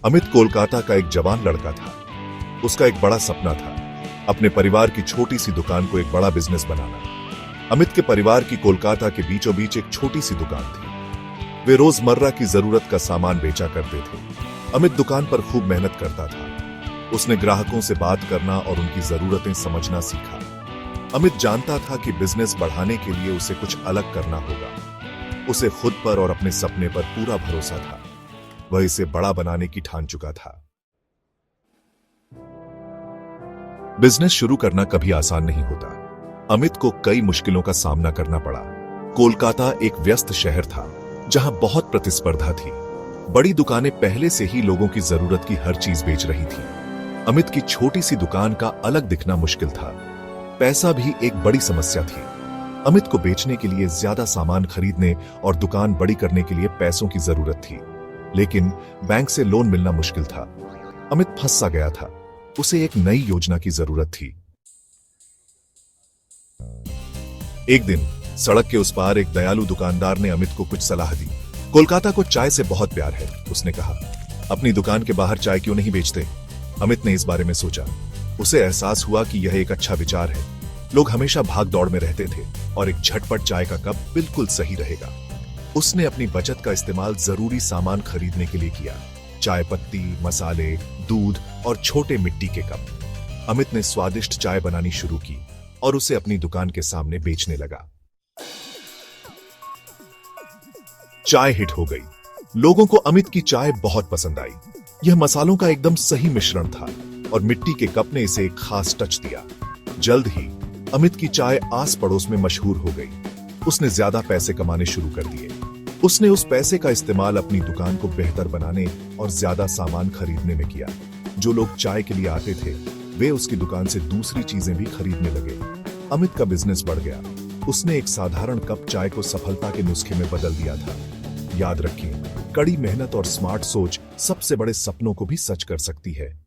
अमित कोलकाता का एक जवान लड़का था। उसका एक बड़ा सपना था, अपने परिवार की छोटी सी दुकान को एक बड़ा बिजनेस बनाना। अमित के परिवार की कोलकाता के बीचों बीच एक छोटी सी दुकान थी। वे रोजमर्रा की जरूरत का सामान बेचा करते थे। अमित दुकान पर खूब मेहनत करता था। उसने ग्राहकों से बात करना और उनकी जरूरतें समझना सीखा। अमित जानता था कि बिजनेस बढ़ाने के लिए उसे कुछ अलग करना होगा। उसे खुद पर और अपने सपने पर पूरा भरोसा था। वह इसे बड़ा बनाने की ठान चुका था। बिजनेस शुरू करना कभी आसान नहीं होता। अमित को कई मुश्किलों का सामना करना पड़ा। कोलकाता एक व्यस्त शहर था, जहां बहुत प्रतिस्पर्धा थी। बड़ी दुकानें पहले से ही लोगों की जरूरत की हर चीज बेच रही थी। अमित की छोटी सी दुकान का अलग दिखना मुश्किल था। पैसा भी एक बड़ी समस्या थी। अमित को बेचने के लिए ज्यादा सामान खरीदने और दुकान बड़ी करने के लिए पैसों की जरूरत थी, लेकिन बैंक से लोन मिलना मुश्किल था। अमित फंस सा गया था। उसे एक नई योजना की जरूरत थी। एक दिन सड़क के उस पार एक दयालु दुकानदार ने अमित को कुछ सलाह दी। कोलकाता को चाय से बहुत प्यार है, उसने कहा। अपनी दुकान के बाहर चाय क्यों नहीं बेचते? अमित ने इस बारे में सोचा। उसे एहसास हुआ कि यह एक अच्छा विचार है। लोग हमेशा भाग दौड़ में रहते थे और एक झटपट चाय का कप बिल्कुल सही रहेगा। उसने अपनी बचत का इस्तेमाल जरूरी सामान खरीदने के लिए किया। चाय पत्ती, मसाले, दूध और छोटे मिट्टी के कप। अमित ने स्वादिष्ट चाय बनानी शुरू की और उसे अपनी दुकान के सामने बेचने लगा। चाय हिट हो गई। लोगों को अमित की चाय बहुत पसंद आई। यह मसालों का एकदम सही मिश्रण था और मिट्टी के कप ने इसे एक खास टच दिया। जल्द ही अमित की चाय आस पड़ोस में मशहूर हो गई। उसने ज्यादा पैसे कमाने शुरू कर दिए। उसने उस पैसे का इस्तेमाल अपनी दुकान को बेहतर बनाने और ज्यादा सामान खरीदने में किया। जो लोग चाय के लिए आते थे, वे उसकी दुकान से दूसरी चीजें भी खरीदने लगे। अमित का बिजनेस बढ़ गया। उसने एक साधारण कप चाय को सफलता के नुस्खे में बदल दिया था। याद रखिए, कड़ी मेहनत और स्मार्ट सोच सबसे बड़े सपनों को भी सच कर सकती है।